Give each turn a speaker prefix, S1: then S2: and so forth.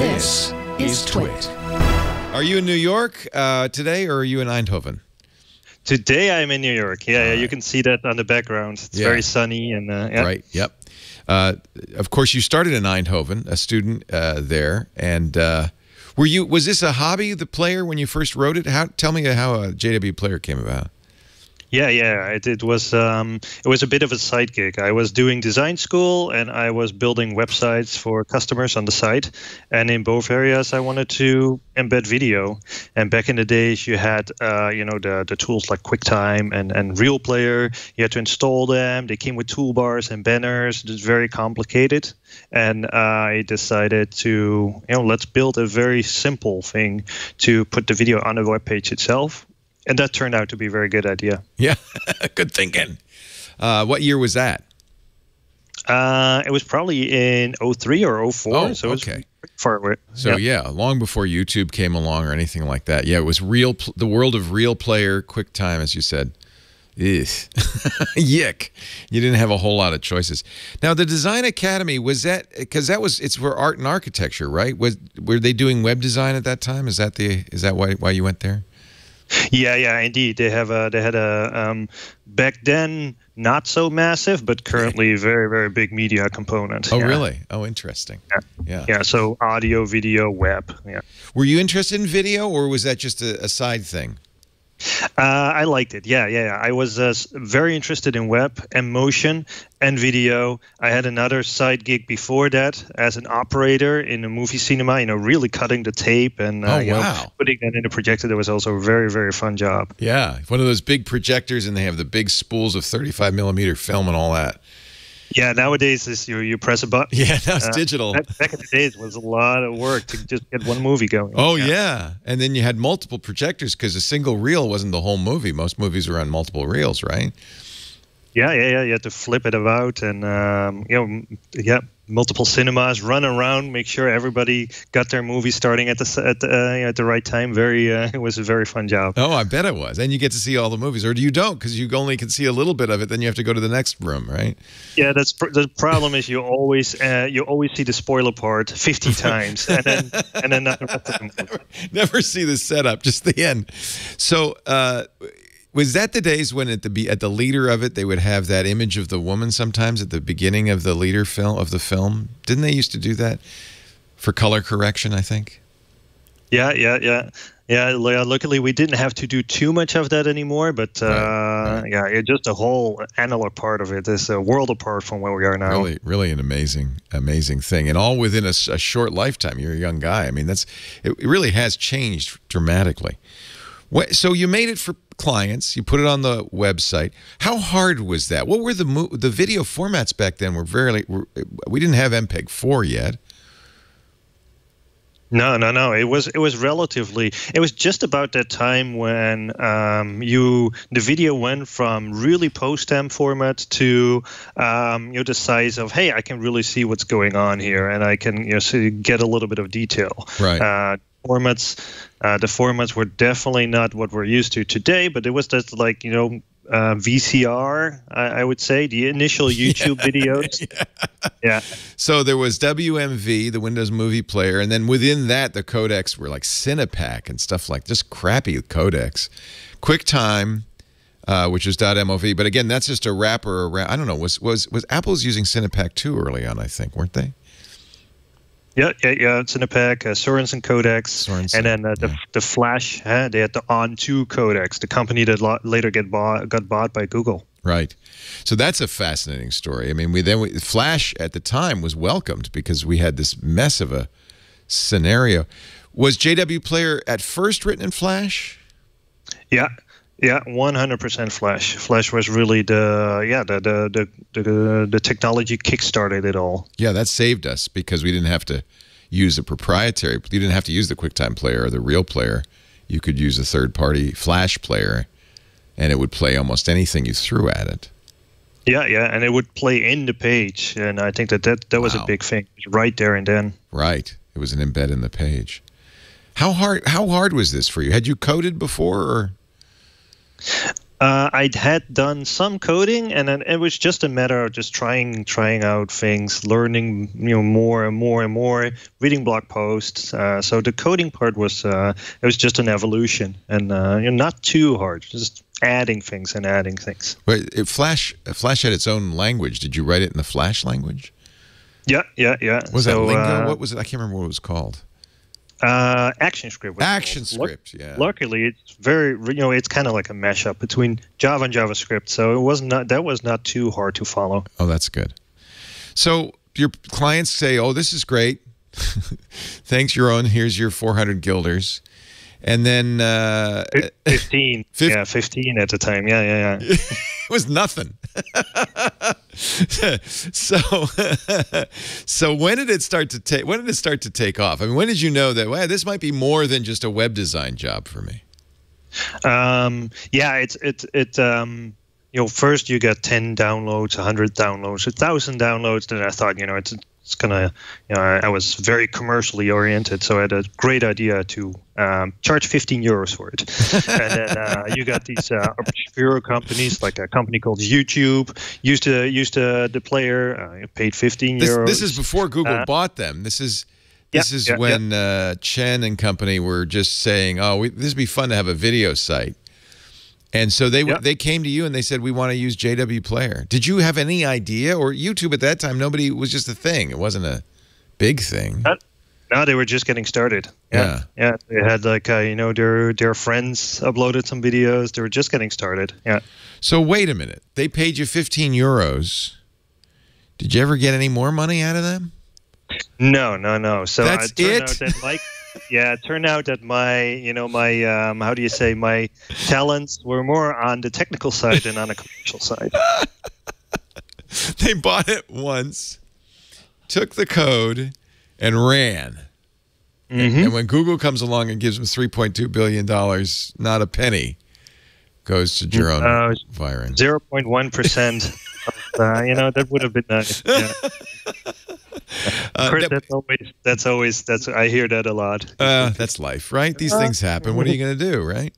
S1: This is TWiT.
S2: Are you in New York today, or are you in Eindhoven?
S3: Today I'm in New York. Yeah, you can see that on the background. It's very sunny and yeah.
S2: Right. Yep. Of course, you started in Eindhoven, a student there, and was this a hobby, the player, when you first wrote it? Tell me how a JW Player came about.
S3: Yeah. It was a bit of a side gig. I was doing design school and I was building websites for customers on the site. And in both areas, I wanted to embed video. And back in the days, you had the tools like QuickTime and Real Player. You had to install them. They came with toolbars and banners. It was very complicated. And I decided to let's build a very simple thing to put the video on the web page itself. And that turned out to be a very good idea.
S2: Yeah, good thinking. What year was that?
S3: It was probably in 03 or 04.
S2: Oh,
S3: so
S2: okay.
S3: It was far away.
S2: So yeah, long before YouTube came along or anything like that. Yeah, it was the world of Real Player, QuickTime, as you said. Yick. You didn't have a whole lot of choices. Now, the Design Academy, was that because it's for art and architecture, right? Were they doing web design at that time? Is that why you went there?
S3: Yeah, indeed. They had a back then not so massive, but currently very, very big media component.
S2: Oh, really? Oh, interesting.
S3: Yeah. So audio, video, web. Yeah.
S2: Were you interested in video, or was that just a side thing?
S3: I liked it. Yeah. I was very interested in web and motion and video. I had another side gig before that as an operator in a movie cinema, really cutting the tape and putting that in the projector. That was also a very, very fun job.
S2: Yeah, one of those big projectors, and they have the big spools of 35mm film and all that. Yeah,
S3: nowadays you press a button.
S2: Yeah, now it's digital.
S3: Back in the days, it was a lot of work to just get one movie going.
S2: Oh, yeah. And then you had multiple projectors because a single reel wasn't the whole movie. Most movies were on multiple reels, right?
S3: Yeah. You had to flip it about and, multiple cinemas, run around, make sure everybody got their movie starting at the right time. It was a very fun job.
S2: Oh, I bet it was. And you get to see all the movies, or do you don't? Because you only can see a little bit of it, then you have to go to the next room, right?
S3: Yeah, the problem is you always see the spoiler part 50 times, and then not the rest of the movie.
S2: Never see the setup, just the end. So. Was that the days when at the leader of it they would have that image of the woman sometimes at the beginning of the leader film of the film? Didn't they used to do that for color correction, I think?
S3: Yeah. Luckily, we didn't have to do too much of that anymore. But right. Just the whole analog part of it is a world apart from where we are now.
S2: Really an amazing thing, and all within a short lifetime. You're a young guy. I mean, it really has changed dramatically. So you made it for clients. You put it on the website. How hard was that? What were the video formats back then? We didn't have MPEG-4 yet.
S3: No. It was relatively. It was just about that time when the video went from really post-temp format to the size of, hey, I can really see what's going on here, and I can get a little bit of detail.
S2: Right.
S3: The formats were definitely not what we're used to today, but it was just VCR, I would say, the initial YouTube videos. Yeah.
S2: So there was WMV, the Windows Movie Player, and then within that, the codecs were like Cinepack and stuff like just crappy codecs. QuickTime, which was .mov, but again, that's just a wrapper around. I don't know. Was Apple's using Cinepack too early on? I think, weren't they?
S3: Yeah. Cinepack, Sorensen codecs, and then the Flash. They had the On2 codecs, the company that later got bought by Google.
S2: Right. So that's a fascinating story. I mean, Flash at the time was welcomed because we had this mess of a scenario. Was JW Player at first written in Flash?
S3: Yeah. Yeah, 100% Flash. Flash was really the technology kickstarted it all.
S2: Yeah, that saved us because we didn't have to use a proprietary. You didn't have to use the QuickTime player or the Real Player. You could use a third-party Flash player, and it would play almost anything you threw at it.
S3: Yeah, and it would play in the page, and I think that was a big thing, right there and then.
S2: Right, it was an embed in the page. How hard was this for you? Had you coded before, or?
S3: I had done some coding, and then it was just a matter of just trying out things, learning, more and more and more, reading blog posts. So the coding part was it was just an evolution, and not too hard, just adding things and adding things.
S2: Wait, Flash had its own language. Did you write it in the Flash language?
S3: Yeah.
S2: Was that Lingo? What was it? I can't remember what it was called.
S3: ActionScript.
S2: ActionScript, yeah.
S3: Luckily, it's very, it's kind of like a mashup between Java and JavaScript, so that was not too hard to follow.
S2: Oh, that's good. So your clients say, "Oh, this is great. Thanks, Jeroen. Here's your 400 guilders," and then
S3: 15. Yeah, 15 at the time. Yeah.
S2: It was nothing. So when did it start to take off? I mean, when did you know that, well, this might be more than just a web design job for me?
S3: First you get 10 downloads, 100 downloads, 1,000 downloads. Then I thought, it's gonna, I was very commercially oriented, so I had a great idea to charge 15 euros for it. And then you got these obscure companies, like a company called YouTube, used the player, paid 15 euros.
S2: This is before Google bought them. This is when Chen and company were just saying, "Oh, this would be fun to have a video site." And so they came to you and they said, "We want to use JW Player." Did you have any idea? Or YouTube at that time, nobody, was just a thing. It wasn't a big thing.
S3: No, they were just getting started. Yeah. They had their friends uploaded some videos. They were just getting started. Yeah.
S2: So wait a minute. They paid you 15 euros. Did you ever get any more money out of them?
S3: No. So
S2: that's it.
S3: It turned out that my how do you say, my talents were more on the technical side than on the commercial side.
S2: They bought it once, took the code, and ran. And when Google comes along and gives them $3.2 billion, not a penny goes to Jeroen Wijering.
S3: 0.1%. That would have been nice. Yeah. That's always I hear that a lot.
S2: That's life, right? These things happen. What are you going to do, right?